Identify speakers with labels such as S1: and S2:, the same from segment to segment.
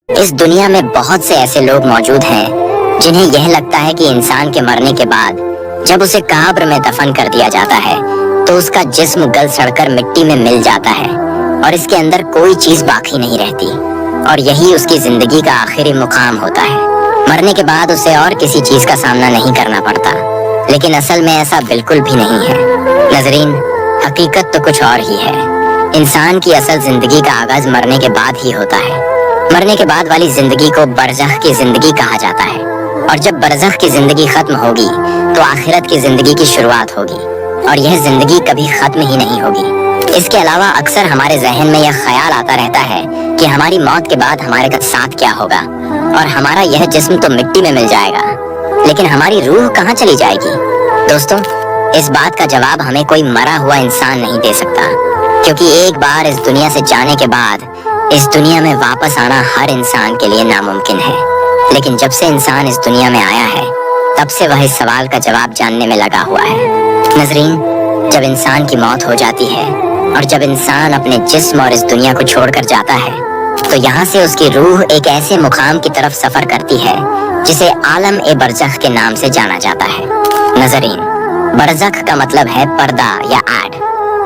S1: اس دنیا میں بہت سے ایسے لوگ موجود ہیں جنہیں یہ لگتا ہے کہ انسان کے مرنے کے بعد جب اسے قبر میں دفن کر دیا جاتا ہے تو اس کا جسم گل سڑ کر مٹی میں مل جاتا ہے اور اس کے اندر کوئی چیز باقی نہیں رہتی، اور یہی اس کی زندگی کا آخری مقام ہوتا ہے۔ مرنے کے بعد اسے اور کسی چیز کا سامنا نہیں کرنا پڑتا، لیکن اصل میں ایسا بالکل بھی نہیں ہے۔ ناظرین، حقیقت تو کچھ اور ہی ہے۔ انسان کی اصل زندگی کا آغاز مرنے کے بعد ہی ہوتا ہے۔ مرنے کے بعد والی زندگی کو برزخ کی زندگی کہا جاتا ہے، اور جب برزخ کی زندگی ختم ہوگی تو آخرت کی زندگی کی شروعات ہوگی، اور یہ زندگی کبھی ختم ہی نہیں ہوگی۔ اس کے علاوہ اکثر ہمارے ذہن میں یہ خیال آتا رہتا ہے کہ ہماری موت کے بعد ہمارے ساتھ کیا ہوگا، اور ہمارا یہ جسم تو مٹی میں مل جائے گا، لیکن ہماری روح کہاں چلی جائے گی؟ دوستو، اس بات کا جواب ہمیں کوئی مرا ہوا انسان نہیں دے سکتا، کیونکہ ایک بار اس دنیا سے جانے کے بعد اس دنیا میں واپس آنا ہر انسان کے لیے ناممکن ہے۔ لیکن جب سے انسان اس دنیا میں آیا ہے تب سے وہ اس سوال کا جواب جاننے میں لگا ہوا ہے۔ ناظرین، جب انسان کی موت ہو جاتی ہے اور جب انسان اپنے جسم اور اس دنیا کو چھوڑ کر جاتا ہے تو یہاں سے اس کی روح ایک ایسے مقام کی طرف سفر کرتی ہے جسے عالم برزخ کے نام سے جانا جاتا ہے۔ ناظرین، برزخ کا مطلب ہے پردہ یا آڑ۔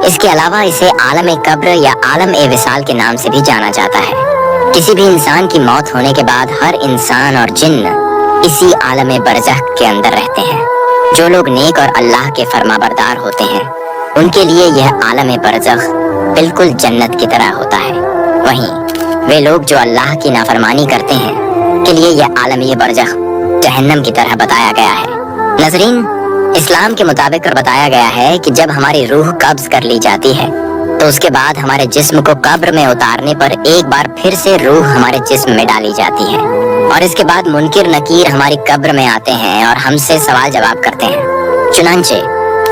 S1: اس کے علاوہ اسے عالم قبر یا عالم وصال کے نام سے بھی جانا جاتا ہے۔ کسی بھی انسان کی موت ہونے کے بعد ہر انسان اور جن اسی عالم برزخ کے اندر رہتے ہیں۔ جو لوگ نیک اور اللہ کے فرما بردار ہوتے ہیں ان کے لیے یہ عالم برزخ بالکل جنت کی طرح ہوتا ہے، وہیں وہ لوگ جو اللہ کی نافرمانی کرتے ہیں کے لیے یہ عالم برزخ جہنم کی طرح بتایا گیا ہے۔ ناظرین، اسلام کے مطابق بتایا گیا ہے کہ جب ہماری روح قبض کر لی جاتی ہے تو اس کے بعد ہمارے جسم کو قبر میں اتارنے پر ایک بار پھر سے روح ہمارے جسم میں ڈالی جاتی ہے، اور اس کے بعد منکر نکیر ہماری قبر میں آتے ہیں اور ہم سے سوال جواب کرتے ہیں۔ چنانچہ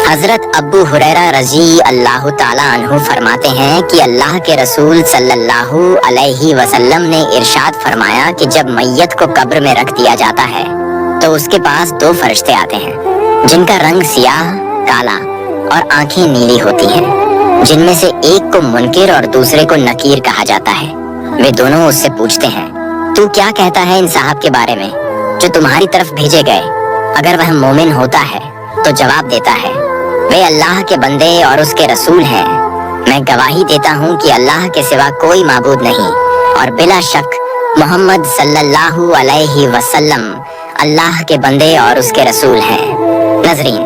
S1: حضرت ابو ہریرہ رضی اللہ تعالی عنہ فرماتے ہیں کہ اللہ کے رسول صلی اللہ علیہ وسلم نے ارشاد فرمایا کہ جب میت کو قبر میں رکھ دیا جاتا ہے تو اس کے پاس دو فرشتے آتے ہیں جن کا رنگ سیاہ، کالا اور آنکھیں نیلی ہوتی ہیں، جن میں سے ایک کو منکر اور دوسرے کو نکیر کہا جاتا ہے۔ وہ دونوں اس سے پوچھتے ہیں، تو کیا کہتا ہے ان صاحب کے بارے میں جو تمہاری طرف بھیجے گئے؟ اگر وہ مومن ہوتا ہے تو جواب دیتا ہے، وہ اللہ کے بندے اور اس کے رسول ہیں۔ میں گواہی دیتا ہوں کہ اللہ کے سوا کوئی معبود نہیں، اور بلا شک محمد صلی اللہ علیہ وسلم اللہ کے بندے اور اس کے رسول ہیں۔ ناظرین،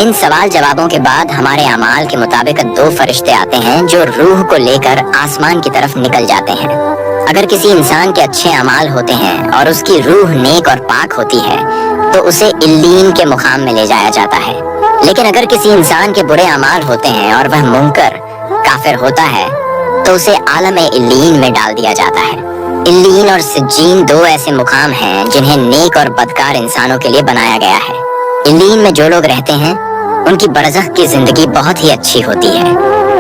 S1: ان سوال جوابوں کے بعد ہمارے اعمال کے مطابق دو فرشتے آتے ہیں جو روح کو لے کر آسمان کی طرف نکل جاتے ہیں۔ اگر کسی انسان کے اچھے اعمال ہوتے ہیں اور اس کی روح نیک اور پاک ہوتی ہے تو اسے علین کے مقام میں لے جایا جاتا ہے، لیکن اگر کسی انسان کے برے اعمال ہوتے ہیں اور وہ منکر کافر ہوتا ہے تو اسے عالم علین میں ڈال دیا جاتا ہے۔ علین اور سجین دو ایسے مقام ہیں جنہیں نیک اور بدکار انسانوں کے لیے بنایا گیا ہے۔ علین میں جو لوگ رہتے ہیں ان کی برزخ کی زندگی بہت ہی اچھی ہوتی ہے،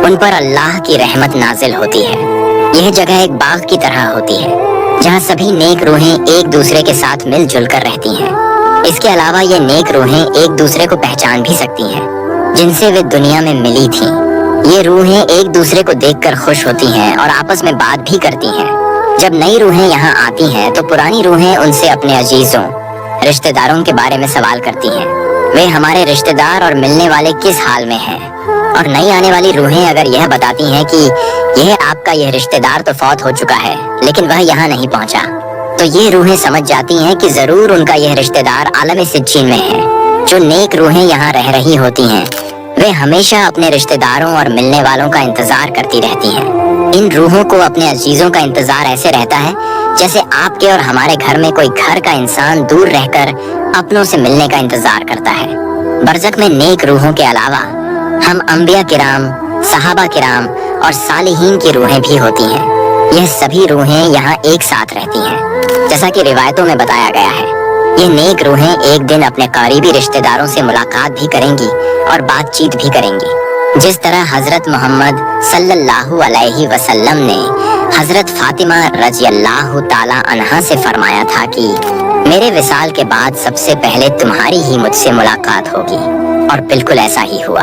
S1: ان پر اللہ کی رحمت نازل ہوتی ہے۔ یہ جگہ ایک باغ کی طرح ہوتی ہے جہاں سبھی نیک روحیں ایک دوسرے کے ساتھ مل جل کر رہتی ہیں۔ اس کے علاوہ یہ نیک روحیں ایک دوسرے کو پہچان بھی سکتی ہیں جن سے وہ دنیا میں ملی تھیں۔ یہ روحیں ایک دوسرے کو دیکھ کر خوش ہوتی ہیں اور آپس میں بات بھی کرتی ہیں۔ جب نئی روحیں یہاں آتی ہیں تو پرانی روحیں ان سے اپنے عزیزوں، رشتہ داروں کے بارے میں سوال کرتی ہیں، وہ ہمارے رشتہ دار اور ملنے والے کس حال میں ہیں؟ اور نئی آنے والی روحیں اگر یہ بتاتی ہیں کہ یہ آپ کا یہ رشتہ دار تو فوت ہو چکا ہے لیکن وہ یہاں نہیں پہنچا، تو یہ روحیں سمجھ جاتی ہیں کہ ضرور ان کا یہ رشتہ دار عالم سجین میں ہے۔ جو نیک روحیں یہاں رہ رہی ہوتی ہیں وہ ہمیشہ اپنے رشتہ داروں اور ملنے والوں کا انتظار کرتی رہتی ہیں۔ ان روحوں کو اپنے عزیزوں کا انتظار ایسے رہتا ہے جیسے آپ کے اور ہمارے گھر میں کوئی گھر کا انسان دور رہ کر اپنوں سے ملنے کا انتظار کرتا ہے۔ برزخ میں نیک روحوں کے علاوہ ہم انبیاء کرام، صحابہ کرام اور صالحین کی روحیں بھی ہوتی ہیں۔ یہ سبھی روحیں یہاں ایک ساتھ رہتی ہیں، جیسا کہ روایتوں میں بتایا گیا ہے۔ یہ نیک روحیں ایک دن اپنے قریبی رشتہ داروں سے ملاقات بھی کریں گی اور بات چیت بھی کریں گی، جس طرح حضرت محمد صلی اللہ علیہ وسلم نے حضرت فاطمہ رضی اللہ تعالی عنہا سے فرمایا تھا کہ میرے وصال کے بعد سب سے پہلے تمہاری ہی مجھ سے ملاقات ہوگی، اور بالکل ایسا ہی ہوا۔